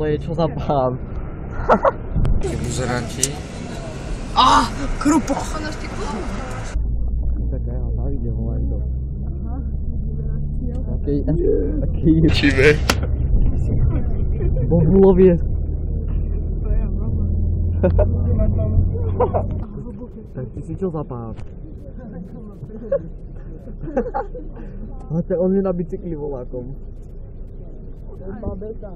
To je čo za pán? Tí buzeranti. Krupo! Taká ja tam ide, len to. Taký... Číme? Bohulovie. Tak ty si čo za pán? Ale to on je na bicykli volákom. Babeta.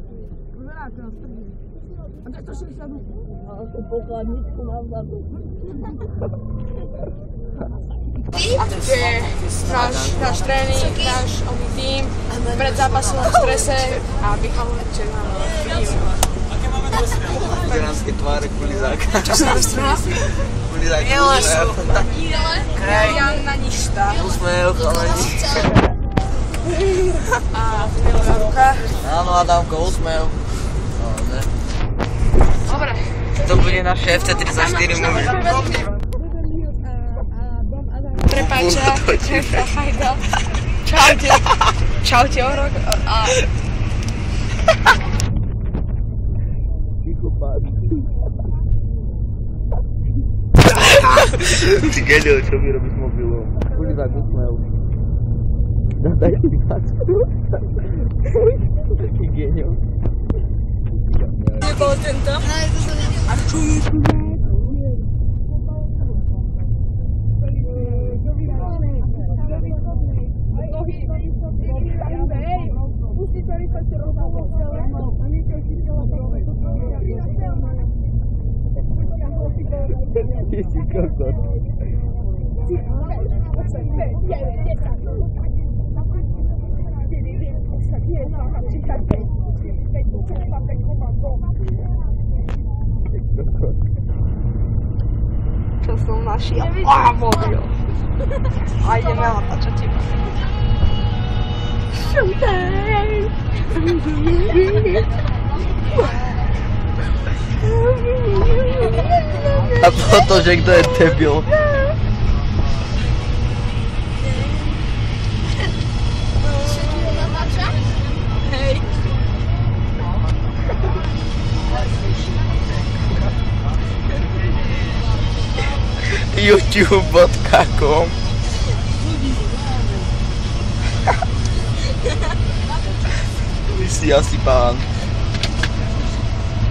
Vyzeráte na strži. A kde to 60 dní? A tú pokladničku mám vzadu. Náš tréning, náš tým, pred zápasom v strese a vychalujete na Buzeranské tváre kulizáka. čo sa roztrhá? Kulizáka. Krajan na ništa. Úsmev, chalani. A milová ruka. Áno, Adamko, úsmev. No, ne. Dobre. To bude na šéfce 34 muži. Prepáča, hajda. Čaute. Čaute, Orok. A... Ty genio, čo mi robíš mobilom? Kulivák úsmev. Daj si vychádzku. Taký genio. Nebol tento. A čo je tu? Ty si kokot. Čo som našiel? Á, mobil. A ideme natáčať teba. A toto, že kto je debil? Hej. youtube.com Ty si asi pán.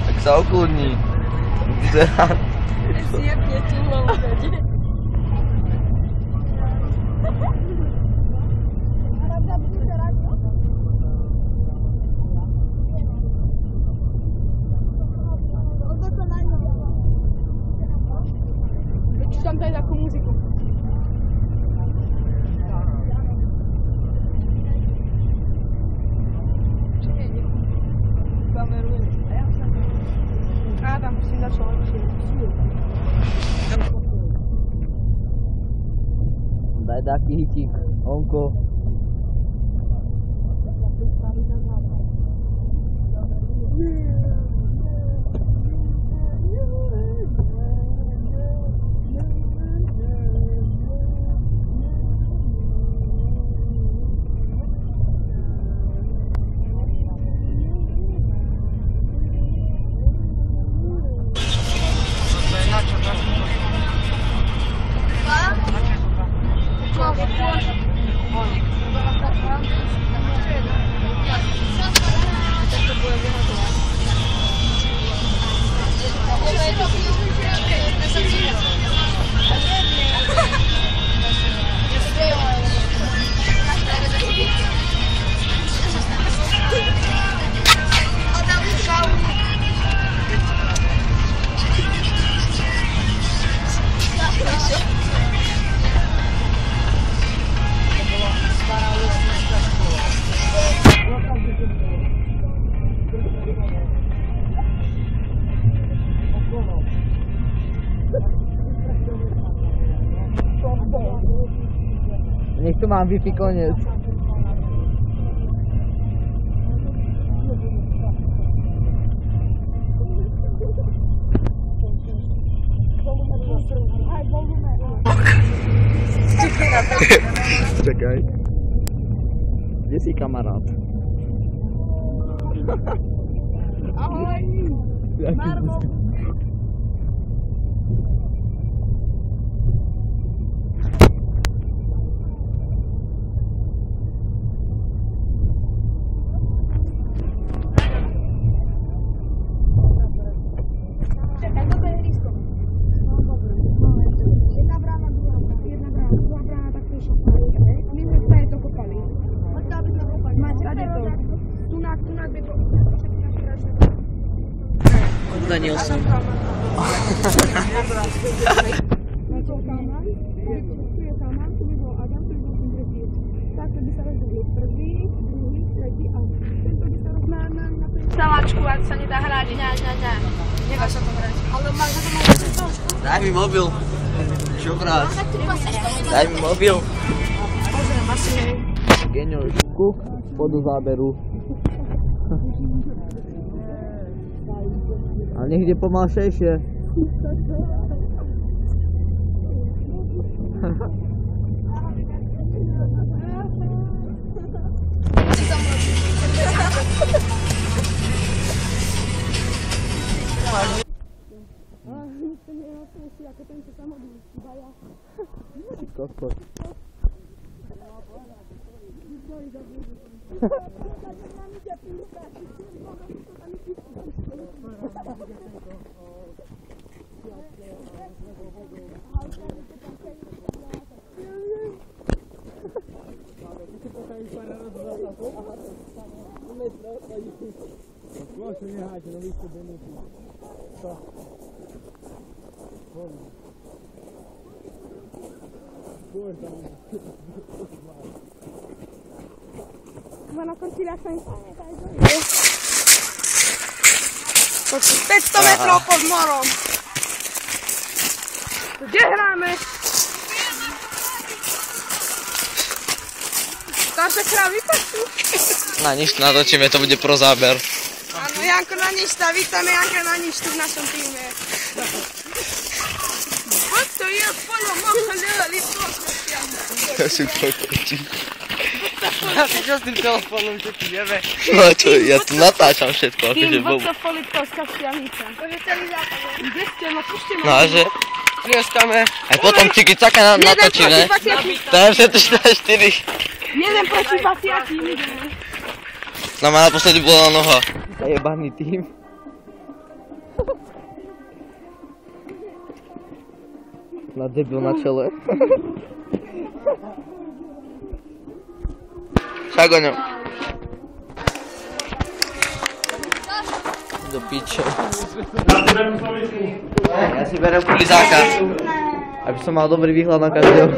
Tak sa ukludni. Zjebne tú hlavu. Tam daj takú muziku. Kamerujem. A tam musím dať čo lepšie. Daj taký hitík, onko. Nech tu mám Wi-Fi koniec. Čakaj. Kde si kamarát? Ahoj. Marmo. Čekaj, toto je ihrisko. No dobre, jedna brána, druhá brána, tak to je šopa. A my sme sa je to kopali. Mať rade to. Tunak by to... Daniel som. Načal Kalman, tu je Kalman, tu by bol Adam, tu by bol ten tretí. Takto by sa rozdelili prvý, druhý, tretí a tento by sa rozdelil na Stavačku, ak sa nedá hrať, ňa. Nedá sa to hrať. Ale máš za to máš to. Daj mi mobil. Čo vrát? Daj mi mobil. Pozriem, asi hej. Genio, kuk, podu záberu. A niekde pomalšejšie. Kokos. Ma na cortile sa in stane, dai. 500 metrov pod morom. Kde hráme? Tam sa krávy pasú. Na nič natočíme, to bude pro záber. Áno, Janko na ništa, vítame Janka na ništu v našom týme. Poď to je, poďo, mohol ľadali to. To sú kokoti. Čo s tým telefónom, čo ti jebe? No čo, ja tu natáčam všetko, akože Tým bol. vodcofolitovská stiahnica. To je celý západ. Kde ste? No pušte ma. No a že? Prieskame. Aj potom ciki-caka natočíme. Tam sa to 4. Jeden proti 20 ideme. No ma naposledy bola noha. Zajebaný tým. Na debil na čele. Šagoňo. Do piče. Ja si berem kulizáka. Aby som mal dobrý výhľad na každého.